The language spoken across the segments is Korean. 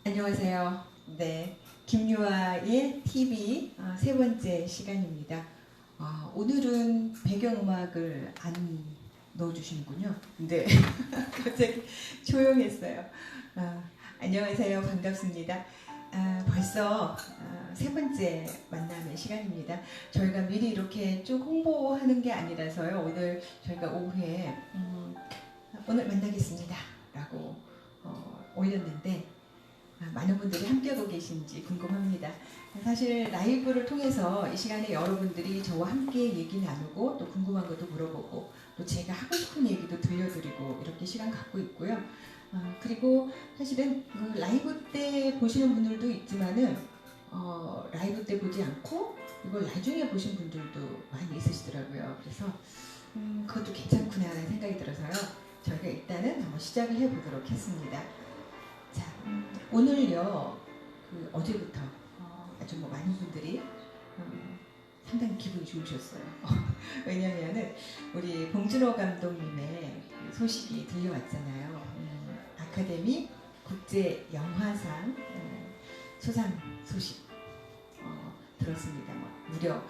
안녕하세요. 네, 김유아의 TV 세 번째 시간입니다. 오늘은 배경음악을 안 넣어주시는군요. 네, 갑자기 조용했어요. 안녕하세요. 반갑습니다. 벌써 세 번째 만남의 시간입니다. 저희가 미리 이렇게 쭉 홍보하는 게 아니라서요. 오늘 저희가 오후에 오늘 만나겠습니다. 라고 올렸는데 많은 분들이 함께하고 계신지 궁금합니다. 사실 라이브를 통해서 이 시간에 여러분들이 저와 함께 얘기 나누고 또 궁금한 것도 물어보고 또 제가 하고 싶은 얘기도 들려드리고 이렇게 시간 갖고 있고요. 그리고 사실은 그 라이브 때 보시는 분들도 있지만은 라이브 때 보지 않고 이걸 나중에 보신 분들도 많이 있으시더라고요. 그래서 그것도 괜찮구나라는 생각이 들어서요. 저희가 일단은 한번 시작을 해보도록 했습니다. 자, 오늘요, 어제부터 아주 많은 분들이 상당히 기분이 좋으셨어요. 왜냐면은 우리 봉준호 감독님의 소식이 들려왔잖아요. 아카데미 국제 영화상 수상 소식 들었습니다. 무려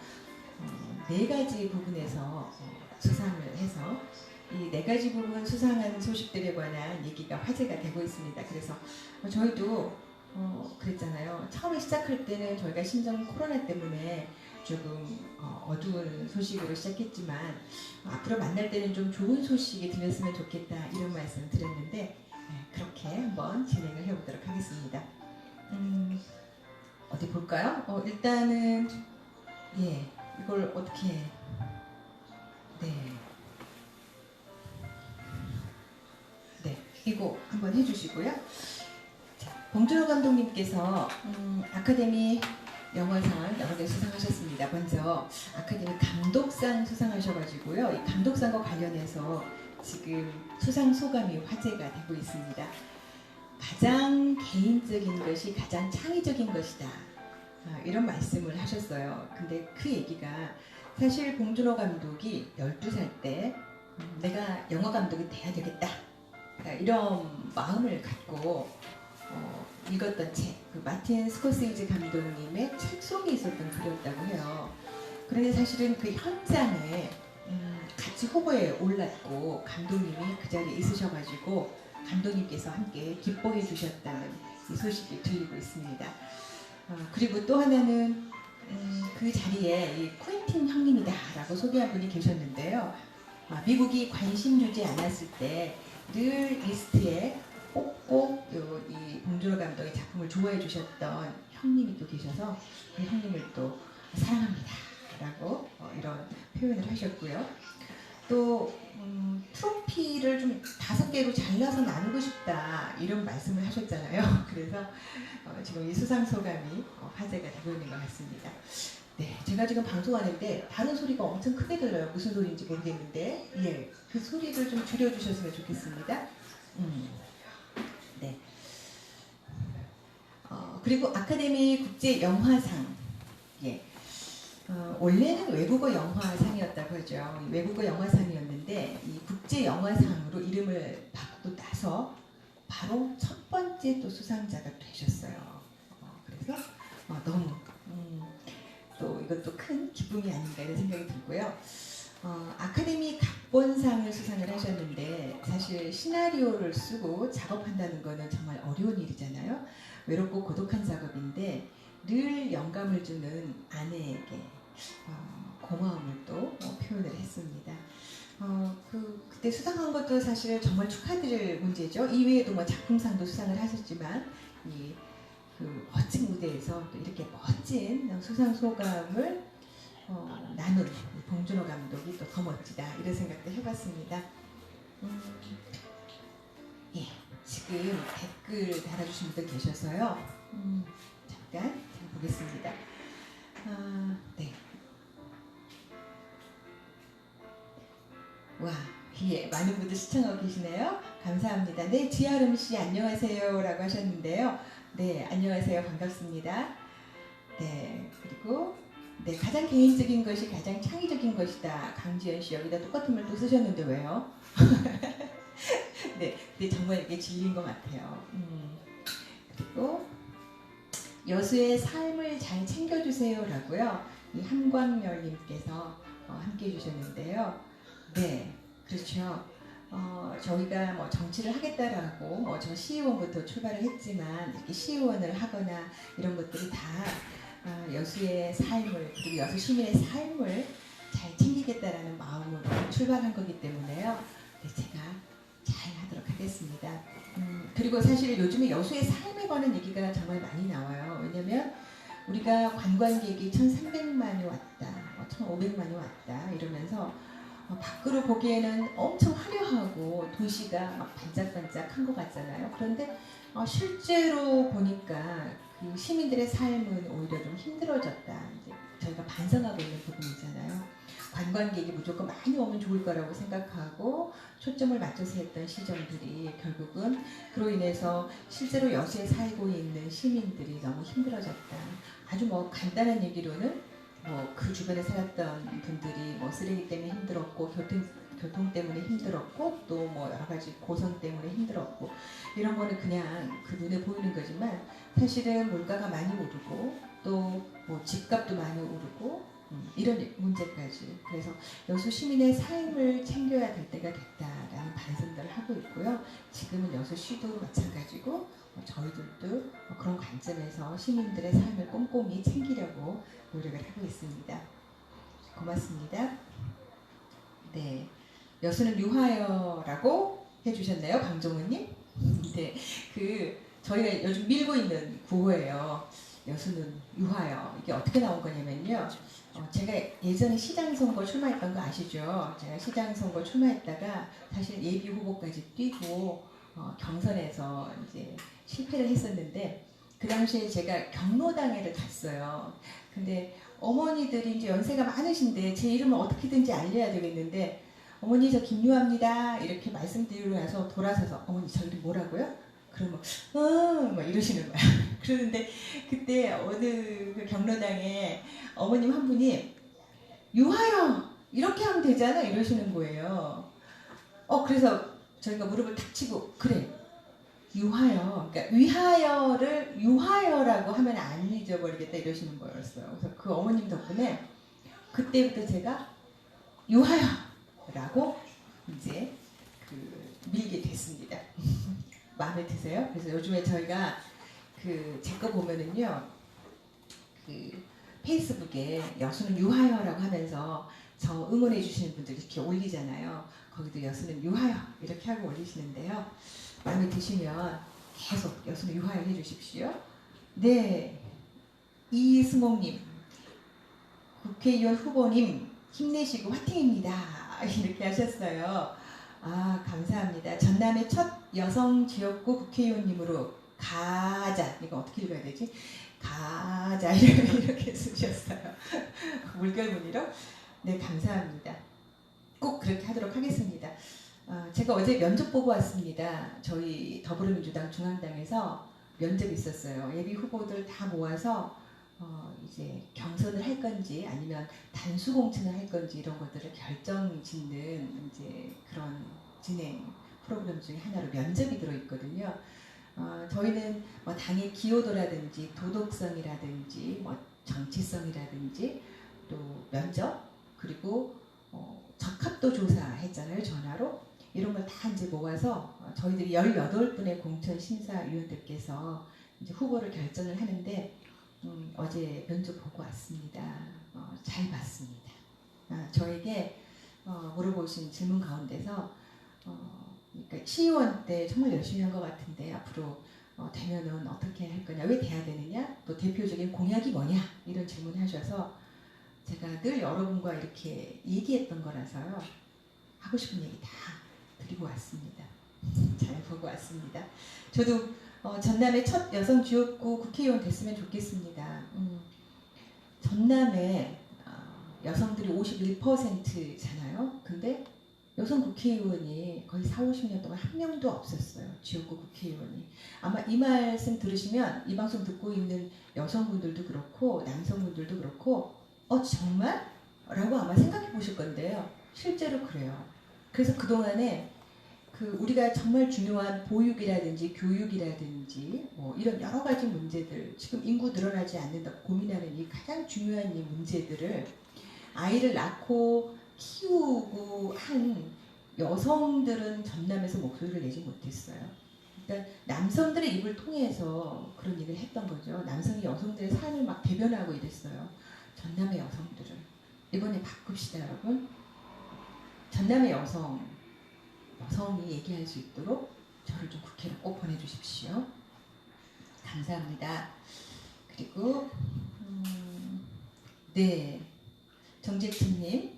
4가지 부분에서 수상을 해서 이 4가지 부분 수상한 소식들에 관한 얘기가 화제가 되고 있습니다. 그래서 저희도 그랬잖아요. 처음에 시작할 때는 저희가 심정 코로나 때문에 조금 어두운 소식으로 시작했지만 앞으로 만날 때는 좀 좋은 소식이 들렸으면 좋겠다 이런 말씀을 드렸는데 그렇게 한번 진행을 해보도록 하겠습니다. 어디 볼까요? 일단은 이걸 어떻게 이거 한번 해주시고요. 자, 봉준호 감독님께서 아카데미 영화상 여러 개 수상하셨습니다. 먼저 아카데미 감독상 수상하셔가지고요. 이 감독상과 관련해서 지금 수상 소감이 화제가 되고 있습니다. 가장 개인적인 것이 가장 창의적인 것이다. 이런 말씀을 하셨어요. 근데 그 얘기가 사실 봉준호 감독이 12살 때 내가 영화 감독이 돼야 되겠다. 이런 마음을 갖고 읽었던 책, 마틴 스코세이지 감독님의 책 속에 있었던 글이었다고 해요. 그런데 사실은 그 현장에 같이 후보에 올랐고 감독님이 그 자리에 있으셔가지고 감독님께서 함께 기뻐해 주셨다는 이 소식이 들리고 있습니다. 그리고 또 하나는 그 자리에 이 쿠엔틴 형님이다라고 소개한 분이 계셨는데요. 미국이 관심 주지 않았을 때 늘 리스트에 꼭꼭 이 봉준호 감독의 작품을 좋아해 주셨던 형님이 또 계셔서 그 형님을 또 사랑합니다 라고 이런 표현을 하셨고요. 또 트로피를 좀 5개로 잘라서 나누고 싶다 이런 말씀을 하셨잖아요. 그래서 지금 이 수상 소감이 화제가 되고 있는 것 같습니다. 네, 제가 지금 방송하는데 다른 소리가 엄청 크게 들려요. 무슨 소리인지 모르겠는데 그 소리를 좀 줄여주셨으면 좋겠습니다. 네. 그리고 아카데미 국제 영화상 원래는 외국어 영화상이었다고 하죠. 외국어 영화상이었는데 이 국제 영화상으로 이름을 받고 나서 바로 첫 번째 또 수상자가 되셨어요. 그래서 너무 또 이것도 큰 기쁨이 아닌가 이런 생각이 들고요. 아카데미 각본상을 수상을 하셨는데 사실 시나리오를 쓰고 작업한다는 거는 정말 어려운 일이잖아요. 외롭고 고독한 작업인데 늘 영감을 주는 아내에게 고마움을 또 표현을 했습니다. 그때 수상한 것도 사실 정말 축하드릴 문제죠. 이외에도 작품상도 수상을 하셨지만 그 멋진 무대에서 또 이렇게 멋진 수상 소감을 나눌 봉준호 감독이 또 더 멋지다 이런 생각도 해봤습니다. 지금 댓글 달아주신 분들 계셔서요. 잠깐 보겠습니다. 네. 와, 많은 분들 시청하고 계시네요. 감사합니다. 네, 지아름 씨 안녕하세요 라고 하셨는데요. 네, 안녕하세요. 반갑습니다. 네, 그리고 가장 개인적인 것이 가장 창의적인 것이다. 강지연 씨 여기다 똑같은 말 또 쓰셨는데 왜요? 네, 근데 정말 이게 진리인 것 같아요. 그리고 여수의 삶을 잘 챙겨주세요라고요. 이 한광열님께서 함께 해주셨는데요. 네, 그렇죠. 저희가 뭐 정치를 하겠다라고 저 시의원부터 출발을 했지만 이렇게 시의원을 하거나 이런 것들이 다 여수의 삶을 그리고 여수 시민의 삶을 잘 챙기겠다라는 마음으로 출발한 거기 때문에요. 네, 제가 잘 하도록 하겠습니다. 그리고 사실 요즘에 여수의 삶에 관한 얘기가 정말 많이 나와요. 왜냐면 우리가 관광객이 1,300만이 왔다, 1,500만이 왔다 이러면서 밖으로 보기에는 엄청 화려하고 도시가 막 반짝반짝한 것 같잖아요. 그런데 실제로 보니까 그 시민들의 삶은 오히려 좀 힘들어졌다. 이제 저희가 반성하고 있는 부분이잖아요. 관광객이 무조건 많이 오면 좋을 거라고 생각하고 초점을 맞춰서 했던 시점들이 결국은 그로 인해서 실제로 여수에 살고 있는 시민들이 너무 힘들어졌다. 아주 간단한 얘기로는 그 주변에 살았던 분들이 쓰레기 때문에 힘들었고 교통 때문에 힘들었고 또 여러 가지 고성 때문에 힘들었고 이런 거는 그냥 그 눈에 보이는 거지만 사실은 물가가 많이 오르고 또 집값도 많이 오르고 이런 문제까지. 그래서 여수 시민의 삶을 챙겨야 될 때가 됐다라는 반성들을 하고 있고요. 지금은 여수시도 마찬가지고 저희들도 그런 관점에서 시민들의 삶을 꼼꼼히 챙기려고 노력을 하고 있습니다. 고맙습니다. 네, 여수는 유하여라고 해주셨네요, 강정우님. 네, 저희가 요즘 밀고 있는 구호예요. 여수는 유하여. 이게 어떻게 나온 거냐면요. 제가 예전에 시장 선거 출마했던 거 아시죠? 제가 시장 선거 출마했다가 사실 예비 후보까지 뛰고 경선에서 이제 실패를 했었는데 그 당시에 제가 경로당회를 갔어요. 근데 어머니들이 이제 연세가 많으신데 제 이름을 어떻게든지 알려야 되겠는데 어머니 저 김유아입니다 이렇게 말씀드리고 나서 돌아서서 어머니 저 이름 뭐라고요? 그러면 막 이러시는 거야. 그러는데 그때 어느 그 경로당에 어머님 한 분이 유하여 이렇게 하면 되잖아 이러시는 거예요. 그래서 저희가 무릎을 탁 치고 그래 유하여, 그러니까 위하여를 유하여라고 하면 안 잊어버리겠다 이러시는 거였어요. 그래서 그 어머님 덕분에 그때부터 제가 유하여라고 이제 밀게 됐습니다. 마음에 드세요? 그래서 요즘에 저희가 제 거 보면은요, 페이스북에 여수는 유하여라고 하면서 저 응원해 주시는 분들 이렇게 올리잖아요. 거기도 여수는 유하여 이렇게 하고 올리시는데요. 마음에 드시면 계속 여수는 유하여 해주십시오. 네, 이승옥님, 국회의원 후보님 힘내시고 화이팅입니다. 이렇게 하셨어요. 감사합니다. 전남의 첫 여성 지역구 국회의원님으로 가자. 이거 어떻게 읽어야 되지? 가자 이렇게 쓰셨어요. 물결무늬로. 네, 감사합니다. 꼭 그렇게 하도록 하겠습니다. 제가 어제 면접 보고 왔습니다. 저희 더불어민주당 중앙당에서 면접이 있었어요. 예비 후보들 다 모아서 이제 경선을 할 건지 아니면 단수 공천을 할 건지 이런 것들을 결정짓는 이제 그런 진행 프로그램 중에 하나로 면접이 들어있거든요. 저희는 당의 기여도라든지 도덕성이라든지 정치성이라든지 또 면접 그리고 적합도 조사했잖아요, 전화로. 이런 걸 다 이제 모아서 저희들이 18분의 공천 심사위원들께서 이제 후보를 결정을 하는데 어제 면접 보고 왔습니다. 잘 봤습니다. 저에게 물어보신 질문 가운데서 그러니까 시의원 때 정말 열심히 한 것 같은데 앞으로 되면은 어떻게 할 거냐, 왜 돼야 되느냐, 또 대표적인 공약이 뭐냐 이런 질문 하셔서 제가 늘 여러분과 이렇게 얘기했던 거라서요. 하고 싶은 얘기 다 드리고 왔습니다. 잘 보고 왔습니다. 저도 전남의 첫 여성 지역구 국회의원 됐으면 좋겠습니다. 전남에 여성들이 51%잖아요. 근데 여성 국회의원이 거의 40-50년 동안 한 명도 없었어요. 지역구 국회의원이. 아마 이 말씀 들으시면 이 방송 듣고 있는 여성분들도 그렇고 남성분들도 그렇고 정말? 라고 아마 생각해 보실 건데요. 실제로 그래요. 그래서 그동안에 그 우리가 정말 중요한 보육이라든지 교육이라든지 뭐 이런 여러 가지 문제들, 지금 인구 늘어나지 않는다 고민하는 이 가장 중요한 이 문제들을 아이를 낳고 키우고 한 여성들은 전남에서 목소리를 내지 못했어요. 그러니까 남성들의 입을 통해서 그런 얘기를 했던 거죠. 남성이 여성들의 삶을 막 대변하고 이랬어요. 전남의 여성들은. 이번에 바꿉시다, 여러분. 전남의 여성이 얘기할 수 있도록 저를 좀 국회로 꼭 보내주십시오. 감사합니다. 그리고 네, 정재춘님,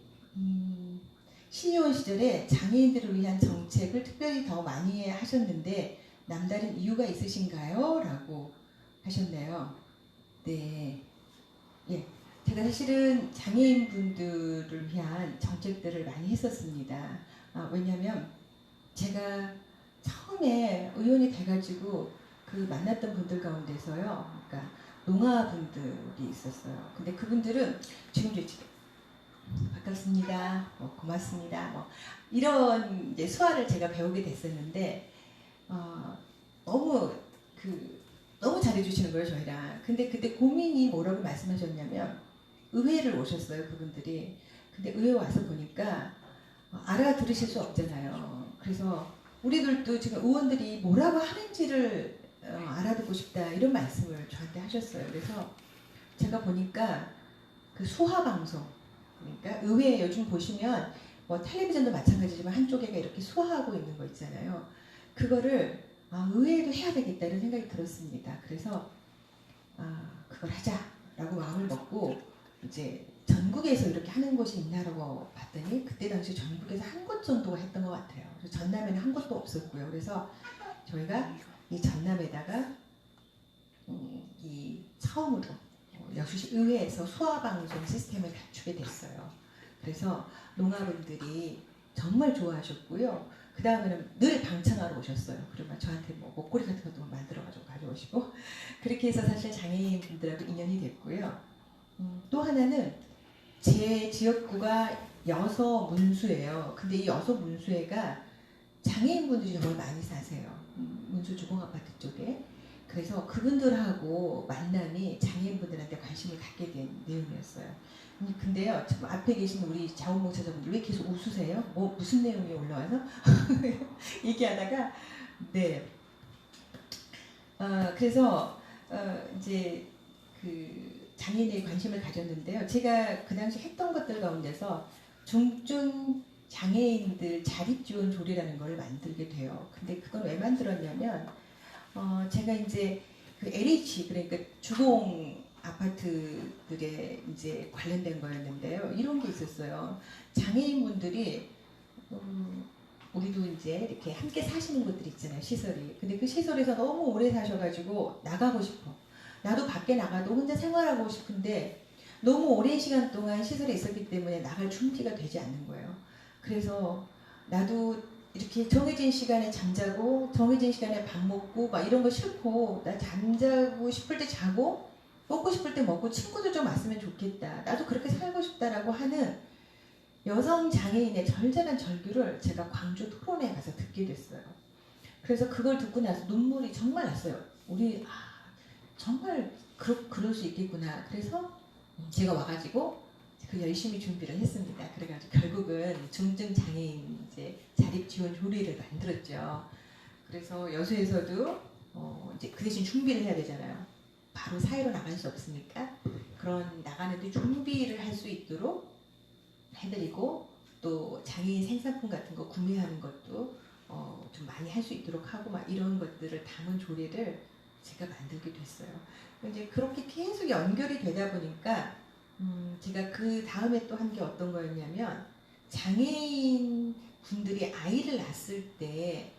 신의원 시절에 장애인들을 위한 정책을 특별히 더 많이 하셨는데 남다른 이유가 있으신가요? 라고 하셨네요. 네, 예, 제가 사실은 장애인분들을 위한 정책들을 많이 했었습니다. 왜냐하면 제가 처음에 의원이 돼가지고 그 만났던 분들 가운데서요, 그러니까 농아분들이 있었어요. 근데 그분들은 지금도 반갑습니다, 뭐 고맙습니다, 뭐 이런 이제 수화를 제가 배우게 됐었는데 너무 잘해주시는 거예요, 저희랑. 근데 그때 고민이 뭐라고 말씀하셨냐면 의회를 오셨어요, 그분들이. 근데 의회 와서 보니까 알아들으실 수 없잖아요. 그래서 우리들도 지금 의원들이 뭐라고 하는지를 알아듣고 싶다 이런 말씀을 저한테 하셨어요. 그래서 제가 보니까 그 수화방송, 그러니까 의회에 요즘 보시면 뭐 텔레비전도 마찬가지지만 한쪽에가 이렇게 수화하고 있는 거 있잖아요. 그거를 의회도 해야 되겠다 이런 생각이 들었습니다. 그래서 그걸 하자라고 마음을 먹고 이제 전국에서 이렇게 하는 곳이 있나라고 봤더니 그때 당시 전국에서 한 곳 정도가 했던 것 같아요. 그래서 전남에는 한 곳도 없었고요. 그래서 저희가 이 전남에다가 이 처음으로 여수시 의회에서 수화방송 시스템을 갖추게 됐어요. 그래서 농아분들이 정말 좋아하셨고요. 그 다음에는 늘 방청하러 오셨어요. 그러면 저한테 뭐 목걸이 같은 것도 만들어가지고 가져오시고 그렇게 해서 사실 장애인분들하고 인연이 됐고요. 또 하나는 제 지역구가 여서 문수예요. 근데 이 여서 문수회가 장애인분들이 정말 많이 사세요. 문수 주공아파트 쪽에. 그래서 그분들하고 만남이 장애인분들한테 관심을 갖게 된 내용이었어요. 근데요, 지금 앞에 계신 우리 자원봉사자분들 왜 계속 웃으세요? 뭐 무슨 내용이 올라와서 얘기하다가 네. 그래서 이제 그 장애인에 관심을 가졌는데요. 제가 그 당시 했던 것들 가운데서 중증 장애인들 자립지원 조례라는 걸 만들게 돼요. 근데 그건 왜 만들었냐면 제가 이제 그 LH 그러니까 주공 아파트들에 이제 관련된 거였는데요. 이런 게 있었어요. 장애인분들이 우리도 이제 이렇게 함께 사시는 곳들 있잖아요, 시설이. 근데 그 시설에서 너무 오래 사셔가지고 나가고 싶어. 나도 밖에 나가도 혼자 생활하고 싶은데 너무 오랜 시간 동안 시설에 있었기 때문에 나갈 준비가 되지 않는 거예요. 그래서 나도 이렇게 정해진 시간에 잠자고 정해진 시간에 밥 먹고 막 이런 거 싫고 나 잠자고 싶을 때 자고 먹고 싶을 때 먹고 친구들 좀 왔으면 좋겠다. 나도 그렇게 살고 싶다라고 하는 여성 장애인의 절절한 절규를 제가 광주 토론에 가서 듣게 됐어요. 그래서 그걸 듣고 나서 눈물이 정말 났어요. 우리 정말 그럴 수 있겠구나. 그래서 제가 와가지고 그 열심히 준비를 했습니다. 그래가지고 결국은 중증 장애인 이제 자립 지원 조례를 만들었죠. 그래서 여수에서도 이제 그 대신 준비를 해야 되잖아요. 바로 사회로 나갈 수 없으니까 그런 나가는데 준비를 할 수 있도록 해드리고 또 장애인 생산품 같은 거 구매하는 것도 좀 많이 할 수 있도록 하고 막 이런 것들을 담은 조례를 제가 만들게 됐어요. 이제 그렇게 계속 연결이 되다 보니까 제가 그 다음에 또 한 게 어떤 거였냐면 장애인 분들이 아이를 낳았을 때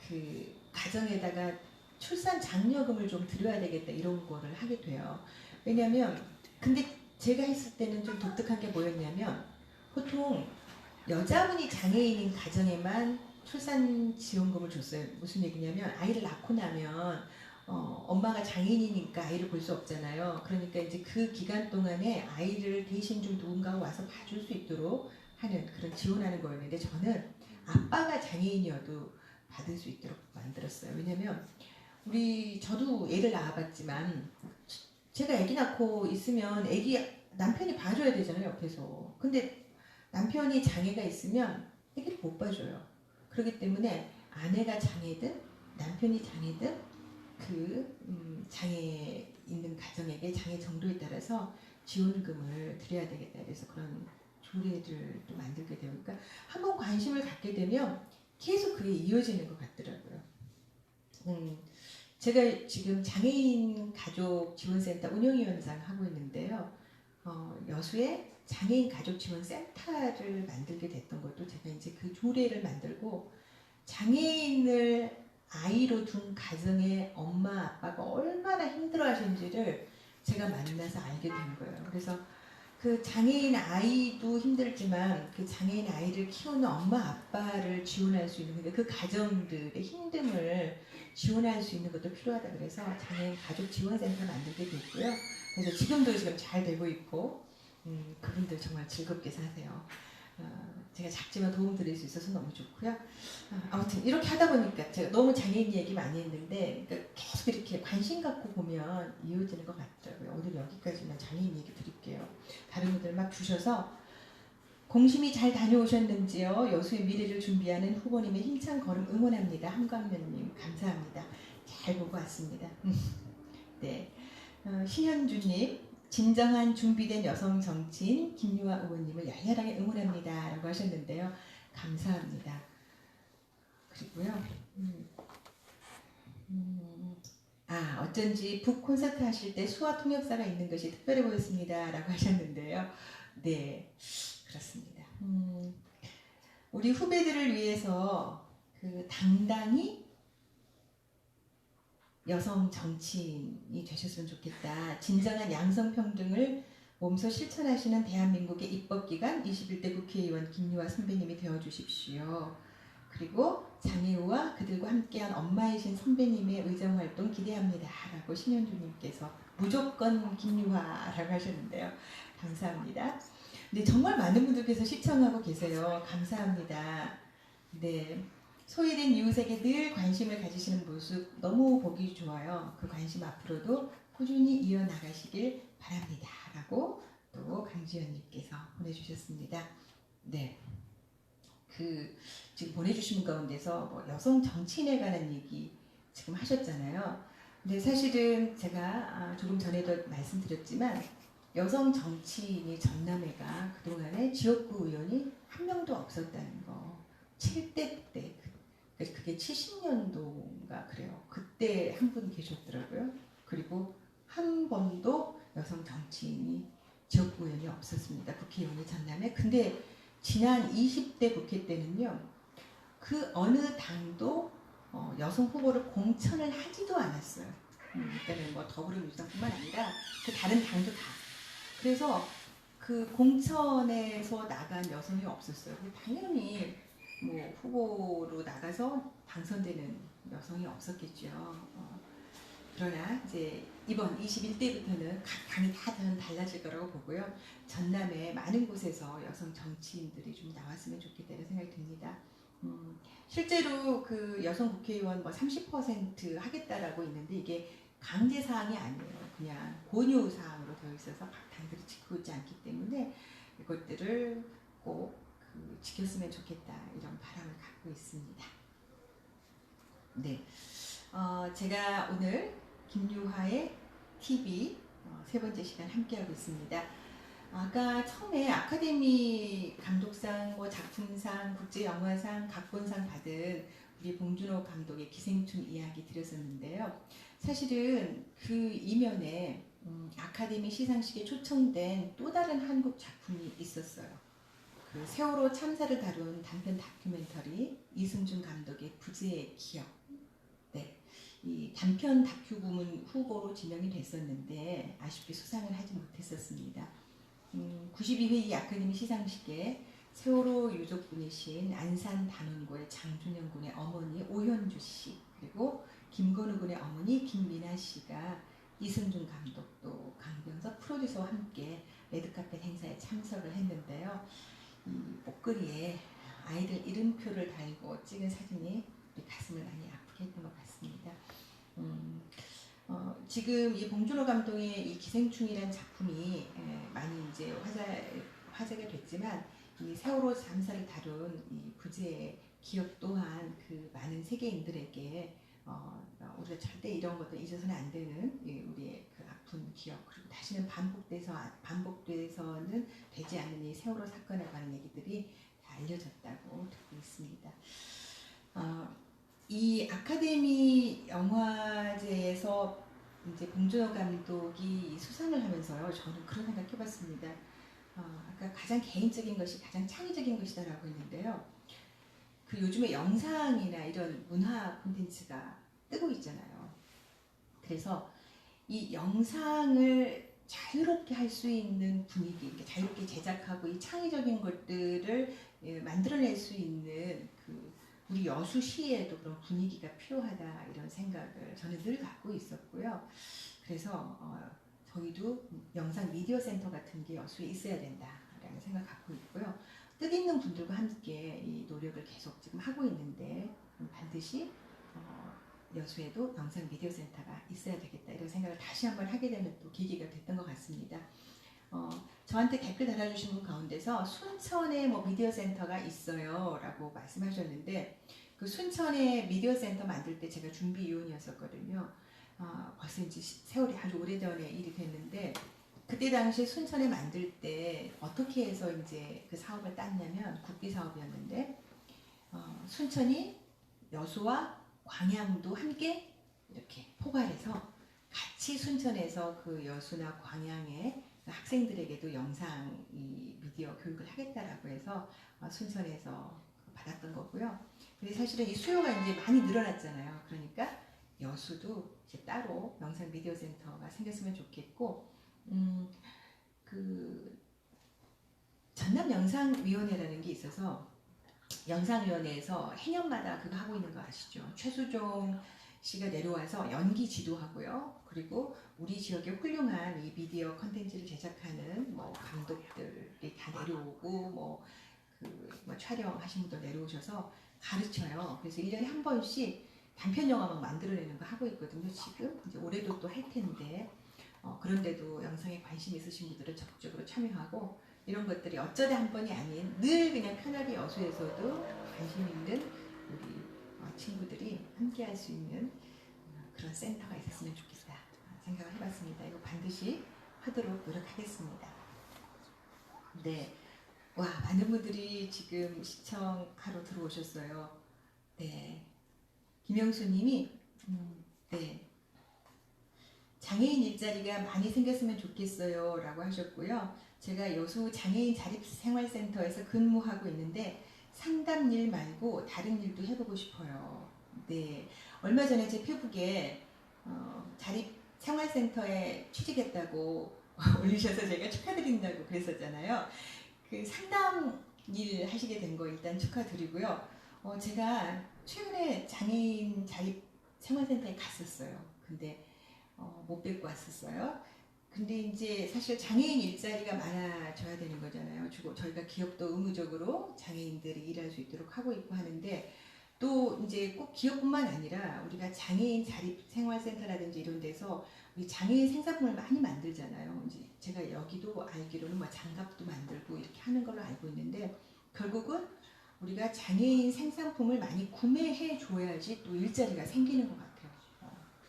그 가정에다가 출산 장려금을 좀 드려야 되겠다 이런 거를 하게 돼요. 왜냐면 근데 제가 했을 때는 좀 독특한 게 뭐였냐면 보통 여자분이 장애인인 가정에만 출산 지원금을 줬어요. 무슨 얘기냐면 아이를 낳고 나면 엄마가 장애인이니까 아이를 볼 수 없잖아요. 그러니까 이제 그 기간 동안에 아이를 대신 좀 누군가가 와서 봐줄 수 있도록 하는 그런 지원하는 거였는데 저는 아빠가 장애인이어도 받을 수 있도록 만들었어요. 왜냐면 저도 애를 낳아봤지만 제가 애기 낳고 있으면 남편이 봐줘야 되잖아요, 옆에서. 근데 남편이 장애가 있으면 애기를 못 봐줘요. 그렇기 때문에 아내가 장애든 남편이 장애든 장애 있는 가정에게 장애 정도에 따라서 지원금을 드려야 되겠다. 그래서 그런 조례를 또 만들게 되고, 그러니까 한번 관심을 갖게 되면 계속 그게 이어지는 것 같더라고요. 제가 지금 장애인 가족 지원센터 운영위원장 하고 있는데요. 여수에 장애인 가족 지원센터를 만들게 됐던 것도 제가 이제 그 조례를 만들고 장애인을 아이로 둔 가정의 엄마 아빠가 얼마나 힘들어 하시는지를 제가 만나서 알게 된 거예요. 그래서 그 장애인 아이도 힘들지만 그 장애인 아이를 키우는 엄마 아빠를 지원할 수 있는 그 가정들의 힘듦을 지원할 수 있는 것도 필요하다 그래서 장애인 가족 지원센터 만들게 됐고요. 그래서 지금도 잘 되고 있고 그분들 정말 즐겁게 사세요. 제가 작지만 도움 드릴 수 있어서 너무 좋고요. 아무튼 이렇게 하다 보니까 제가 너무 장애인 얘기 많이 했는데 그러니까 계속 이렇게 관심 갖고 보면 이어지는 것 같더라고요. 오늘 여기까지만 장애인 얘기 드릴게요. 다른 분들 막 주셔서 공심이 잘 다녀오셨는지요? 여수의 미래를 준비하는 후보님의 힘찬 걸음 응원합니다. 한광면님 감사합니다. 잘 보고 왔습니다. 네, 신현주님 진정한 준비된 여성 정치인 김유아 의원님을 열렬하게 응원합니다. 라고 하셨는데요. 감사합니다. 그리고요. 어쩐지 북 콘서트 하실 때 수화 통역사가 있는 것이 특별해 보였습니다. 라고 하셨는데요. 네, 그렇습니다. 우리 후배들을 위해서 당당히 여성 정치인이 되셨으면 좋겠다. 진정한 양성평등을 몸소 실천하시는 대한민국의 입법기관 21대 국회의원 김유아 선배님이 되어주십시오. 그리고 장애우와 그들과 함께한 엄마이신 선배님의 의정활동 기대합니다. 라고 신현주님께서 무조건 김유아라고 하셨는데요. 감사합니다. 네, 정말 많은 분들께서 시청하고 계세요. 감사합니다. 네. 소외된 이웃에게 늘 관심을 가지시는 모습 너무 보기 좋아요. 그 관심 앞으로도 꾸준히 이어나가시길 바랍니다. 라고 또 강지연님께서 보내주셨습니다. 네. 지금 보내주신 가운데서 여성 정치인에 관한 얘기 지금 하셨잖아요. 근데 사실은 제가 조금 전에도 말씀드렸지만 여성 정치인이 전남회가 그동안에 지역구 의원이 한 명도 없었다는 거. 7대 때 그게 70년도인가 그래요. 그때 한 분 계셨더라고요. 그리고 한 번도 여성 정치인이 지역구 의원이 없었습니다. 국회의원이 전남에. 근데 지난 20대 국회 때는요. 그 어느 당도 여성 후보를 공천을 하지도 않았어요. 그때는 뭐 더불어민주당뿐만 아니라 그 다른 당도 다. 그래서 그 공천에서 나간 여성이 없었어요. 당연히 뭐 후보로 나가서 당선되는 여성이 없었겠죠. 그러나 이제 이번 21대부터는 각 당이 다 달라질 거라고 보고요. 전남에 많은 곳에서 여성 정치인들이 좀 나왔으면 좋겠다는 생각이 듭니다. 실제로 그 여성 국회의원 뭐 30% 하겠다라고 있는데 이게 강제 사항이 아니에요. 그냥 권유 사항으로 되어 있어서 각 당들이 지키고 있지 않기 때문에 이것들을 꼭 지켰으면 좋겠다 이런 바람을 갖고 있습니다. 네, 제가 오늘 김유하의 TV 세 번째 시간 함께하고 있습니다. 아까 처음에 아카데미 감독상, 작품상, 국제영화상, 각본상 받은 우리 봉준호 감독의 기생충 이야기 드렸었는데요. 사실은 그 이면에 아카데미 시상식에 초청된 또 다른 한국 작품이 있었어요. 그 세월호 참사를 다룬 단편 다큐멘터리 이승준 감독의 부재의 기억. 네, 이 단편 다큐 부문 후보로 지명이 됐었는데 아쉽게 수상을 하지 못했었습니다. 92회 아카데미 시상식에 세월호 유족분이신 안산 단원고의 장준영 군의 어머니 오현주 씨 그리고 김건우 군의 어머니 김민아 씨가 이승준 감독 또 강병석 프로듀서와 함께 레드카펫 행사에 참석을 했는데요. 이 목걸이에 아이들 이름표를 달고 찍은 사진이 우리 가슴을 많이 아프게 했던 것 같습니다. 지금 이 봉준호 감독의 이 기생충이라는 작품이 많이 이제 화제가 됐지만 이 세월호 참사를 다룬 이 부제의 기억 또한 그 많은 세계인들에게 우리가 절대 이런 것들 잊어서는 안 되는 우리의 그 아픈 기억 그리고 다시는 반복돼서는 되지 않는 이 세월호 사건에 관한 얘기들이 다 알려졌다고 듣고 있습니다. 이 아카데미 영화제에서 이제 봉준호 감독이 수상을 하면서요, 저는 그런 생각해봤습니다. 아까 가장 개인적인 것이 가장 창의적인 것이다라고 했는데요. 그 요즘에 영상이나 이런 문화 콘텐츠가 뜨고 있잖아요. 그래서 이 영상을 자유롭게 할 수 있는 분위기, 자유롭게 제작하고 이 창의적인 것들을 만들어낼 수 있는 그 우리 여수 시에도 그런 분위기가 필요하다 이런 생각을 저는 늘 갖고 있었고요. 그래서 저희도 영상 미디어 센터 같은 게 여수에 있어야 된다라는 생각 갖고 있고요. 뜻있는 분들과 함께 이 노력을 계속 지금 하고 있는데 반드시 여수에도 영상 미디어 센터가 있어야 되겠다 이런 생각을 다시 한번 하게 되는 또 계기가 됐던 것 같습니다. 저한테 댓글 달아주신 분 가운데서 순천에 뭐 미디어 센터가 있어요 라고 말씀하셨는데 그 순천에 미디어 센터 만들 때 제가 준비위원이었었거든요. 벌써 이제 세월이 아주 오래전에 일이 됐는데 그때 당시 순천에 만들 때 어떻게 해서 이제 그 사업을 땄냐면 국비 사업이었는데 순천이 여수와 광양도 함께 이렇게 포괄해서 같이 순천에서 그 여수나 광양의 학생들에게도 영상 이 미디어 교육을 하겠다라고 해서 순천에서 받았던 거고요. 근데 사실은 이 수요가 이제 많이 늘어났잖아요. 그러니까 여수도 이제 따로 영상 미디어 센터가 생겼으면 좋겠고, 그 전남 영상위원회라는 게 있어서 영상위원회에서 해년마다 그거 하고 있는 거 아시죠? 최수종 씨가 내려와서 연기 지도하고요. 그리고 우리 지역의 훌륭한 이 미디어 컨텐츠를 제작하는 뭐 감독들이 다 내려오고 뭐 촬영하신 분도 내려오셔서 가르쳐요. 그래서 1년에 한 번씩 단편 영화 막 만들어내는 거 하고 있거든요. 지금 이제 올해도 또 할 텐데 그런데도 영상에 관심 있으신 분들은 적극적으로 참여하고 이런 것들이 어쩌다 한 번이 아닌 늘 그냥 편하게 여수에서도 관심 있는 우리 친구들이 함께 할 수 있는 그런 센터가 있었으면 좋겠다 생각을 해봤습니다. 이거 반드시 하도록 노력하겠습니다. 네, 와 많은 분들이 지금 시청하러 들어오셨어요. 네, 김영수님이 네. 장애인 일자리가 많이 생겼으면 좋겠어요 라고 하셨고요. 제가 여수 장애인 자립생활센터에서 근무하고 있는데 상담 일 말고 다른 일도 해보고 싶어요. 네, 얼마 전에 제 페북에 자립생활센터에 취직했다고 올리셔서 제가 축하드린다고 그랬었잖아요. 그 상담 일 하시게 된 거 일단 축하드리고요. 제가 최근에 장애인 자립생활센터에 갔었어요. 근데 못 뵙고 왔었어요. 근데 이제 사실 장애인 일자리가 많아져야 되는 거잖아요. 저희가 기업도 의무적으로 장애인들이 일할 수 있도록 하고 있고 하는데 또 이제 꼭 기업뿐만 아니라 우리가 장애인 자립생활센터라든지 이런 데서 우리 장애인 생산품을 많이 만들잖아요. 이제 제가 여기도 알기로는 뭐 장갑도 만들고 이렇게 하는 걸로 알고 있는데 결국은 우리가 장애인 생산품을 많이 구매해 줘야지 또 일자리가 생기는 것 같아요.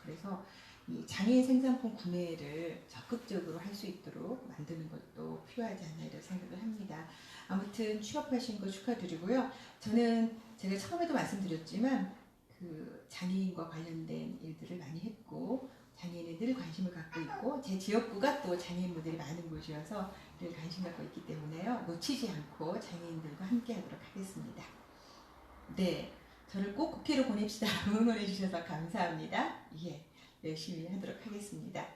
그래서 이 장애인 생산품 구매를 적극적으로 할 수 있도록 만드는 것도 필요하지 않나 이런 생각을 합니다. 아무튼 취업하신 거 축하드리고요. 저는 제가 처음에도 말씀드렸지만 그 장애인과 관련된 일들을 많이 했고 장애인에 늘 관심을 갖고 있고 제 지역구가 또 장애인분들이 많은 곳이어서 늘 관심 갖고 있기 때문에요. 놓치지 않고 장애인들과 함께 하도록 하겠습니다. 네, 저를 꼭 국회로 보냅시다. 응원해 주셔서 감사합니다. 예. 열심히 하도록 하겠습니다.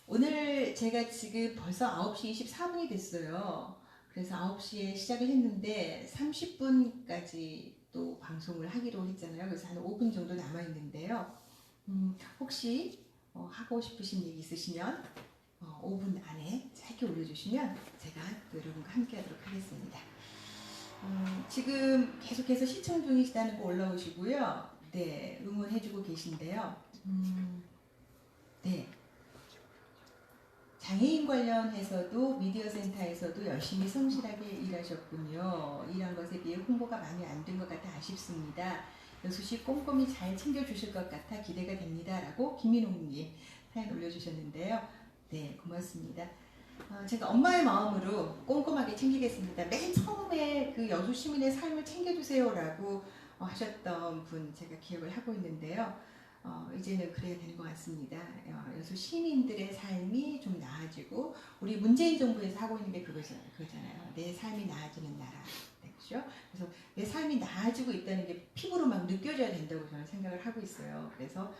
오늘 제가 지금 벌써 9시 24분이 됐어요. 그래서 9시에 시작을 했는데 30분까지 또 방송을 하기로 했잖아요. 그래서 한 5분 정도 남아있는데요. 혹시 하고 싶으신 얘기 있으시면 5분 안에 짧게 올려주시면 제가 또 여러분과 함께 하도록 하겠습니다. 지금 계속해서 시청 중이시다는 거 올라오시고요. 네, 응원해주고 계신데요. 네. 장애인 관련해서도 미디어 센터에서도 열심히 성실하게 일하셨군요. 일한 것에 비해 홍보가 많이 안 된 것 같아 아쉽습니다. 여수시 꼼꼼히 잘 챙겨주실 것 같아 기대가 됩니다. 라고 김민홍님 사연 올려주셨는데요. 네, 고맙습니다. 제가 엄마의 마음으로 꼼꼼하게 챙기겠습니다. 맨 처음에 그 여수 시민의 삶을 챙겨주세요라고 하셨던 분 제가 기억을 하고 있는데요. 이제는 그래야 되는 것 같습니다. 여수 시민들의 삶이 좀 나아지고 우리 문재인 정부에서 하고 있는 게 그거잖아요. 내 삶이 나아지는 나라. 네, 그렇죠? 그래서 내 삶이 나아지고 있다는 게 피부로 막 느껴져야 된다고 저는 생각을 하고 있어요. 그래서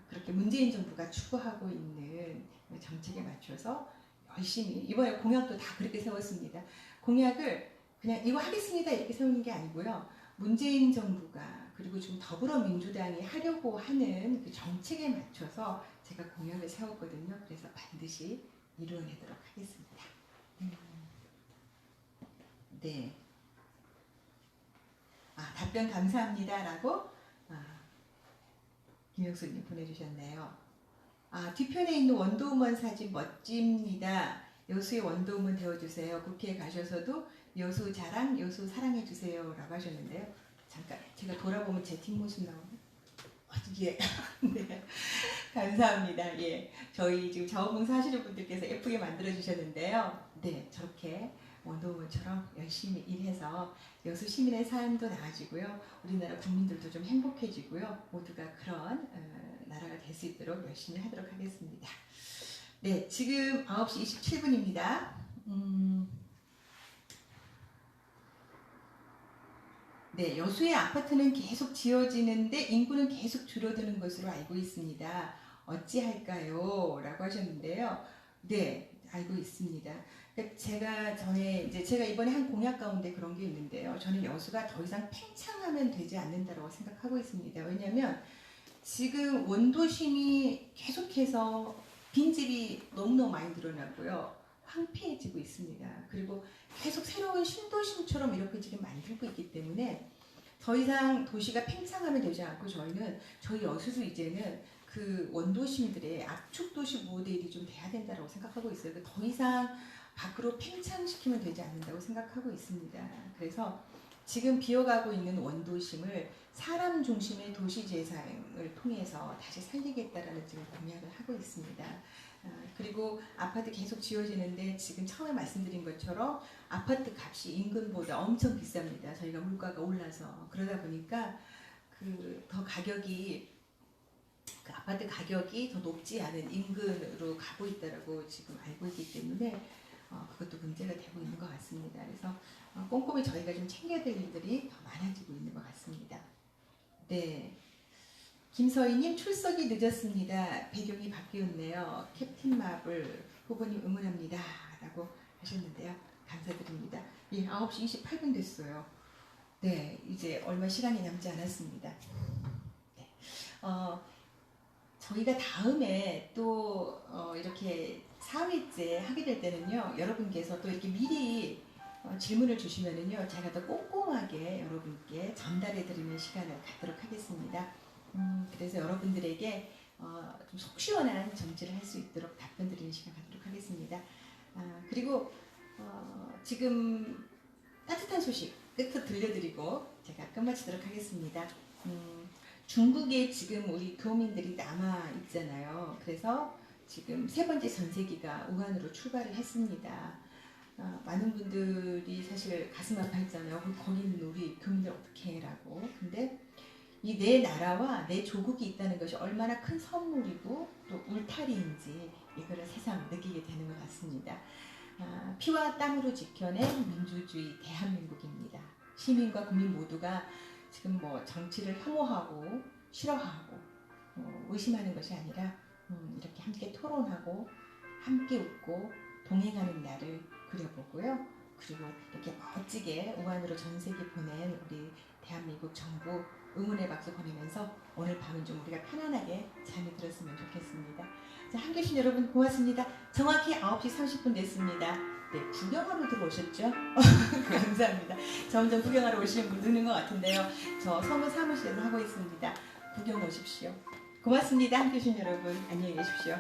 그렇게 문재인 정부가 추구하고 있는 정책에 맞춰서 열심히 이번에 공약도 다 그렇게 세웠습니다. 공약을 그냥 이거 하겠습니다 이렇게 세우는 게 아니고요. 문재인 정부가 그리고 지금 더불어민주당이 하려고 하는 그 정책에 맞춰서 제가 공약을 세웠거든요. 그래서 반드시 이루어내도록 하겠습니다. 네. 답변 감사합니다라고 김영수님 보내주셨네요. 뒤편에 있는 원더우먼 사진 멋집니다. 여수의 원더우먼 되어주세요. 국회에 가셔서도 여수 자랑, 여수 사랑해주세요 라고 하셨는데요. 잠깐 제가 돌아보면 제 뒷모습 나오네. 예. 네. 감사합니다. 예. 저희 지금 자원봉사 하시는 분들께서 예쁘게 만들어주셨는데요. 네, 저렇게 원더우먼처럼 열심히 일해서 여수 시민의 삶도 나아지고요. 우리나라 국민들도 좀 행복해지고요. 모두가 그런 나라가 될 수 있도록 열심히 하도록 하겠습니다. 네, 지금 9시 27분입니다. 네, 여수의 아파트는 계속 지어지는데 인구는 계속 줄어드는 것으로 알고 있습니다. 어찌할까요? 라고 하셨는데요. 네, 알고 있습니다. 제가 이번에 한 공약 가운데 그런 게 있는데요. 저는 여수가 더 이상 팽창하면 되지 않는다고 생각하고 있습니다. 왜냐하면 지금 원도심이 계속해서 빈집이 너무너무 많이 늘어나고요. 황폐해지고 있습니다. 그리고 계속 새로운 신도심처럼 이렇게 지금 만들고 있기 때문에 더 이상 도시가 팽창하면 되지 않고 저희 여수도 이제는 그 원도심들의 압축도시 모델이 좀 돼야 된다고 생각하고 있어요. 더 이상 밖으로 팽창시키면 되지 않는다고 생각하고 있습니다. 그래서 지금 비어가고 있는 원도심을 사람 중심의 도시 재생을 통해서 다시 살리겠다라는 지금 공약을 하고 있습니다. 그리고 아파트 계속 지어지는데 지금 처음에 말씀드린 것처럼 아파트 값이 인근보다 엄청 비쌉니다. 저희가 물가가 올라서 그러다 보니까 더 가격이 그 아파트 가격이 더 높지 않은 인근으로 가고 있다라고 지금 알고 있기 때문에 그것도 문제가 되고 있는 것 같습니다. 그래서 꼼꼼히 저희가 좀 챙겨야 될 일들이 더 많아지고 있는 것 같습니다. 네. 김서희님 출석이 늦었습니다. 배경이 바뀌었네요. 캡틴 마블 후보님 응원합니다. 라고 하셨는데요. 감사드립니다. 예, 9시 28분 됐어요. 네, 이제 얼마 시간이 남지 않았습니다. 네. 저희가 다음에 또 이렇게 4회째 하게 될 때는요. 여러분께서 또 이렇게 미리 질문을 주시면은요. 제가 더 꼼꼼하게 여러분께 전달해 드리는 시간을 갖도록 하겠습니다. 그래서 여러분들에게 좀 속 시원한 정치를 할 수 있도록 답변 드리는 시간 갖도록 하겠습니다. 그리고 지금 따뜻한 소식 끝으로 들려드리고 제가 끝마치도록 하겠습니다. 중국에 지금 우리 교민들이 남아 있잖아요. 그래서 지금 세 번째 전세기가 우한으로 출발을 했습니다. 많은 분들이 사실 가슴 아파했잖아요. 거기 있는 우리 교민들 어떻게 해라고. 근데 이 내 나라와 내 조국이 있다는 것이 얼마나 큰 선물이고 또 울타리인지 이거를 새삼 느끼게 되는 것 같습니다. 피와 땀으로 지켜낸 민주주의 대한민국입니다. 시민과 국민 모두가 지금 정치를 혐오하고 싫어하고 의심하는 것이 아니라 이렇게 함께 토론하고 함께 웃고 동행하는 날을 그려보고요. 그리고 이렇게 멋지게 우한으로 전세기 보낸 우리 대한민국 정부 응원의 박수 보내면서 오늘 밤은 좀 우리가 편안하게 잠이 들었으면 좋겠습니다. 자, 함께 해주신 여러분 고맙습니다. 정확히 9시 30분 됐습니다. 네, 구경하러 들어오셨죠? 감사합니다. 점점 구경하러 오시는 분 느는 것 같은데요. 저 서무 사무실에서 하고 있습니다. 구경 오십시오. 고맙습니다. 함께해 주신 여러분 안녕히 계십시오.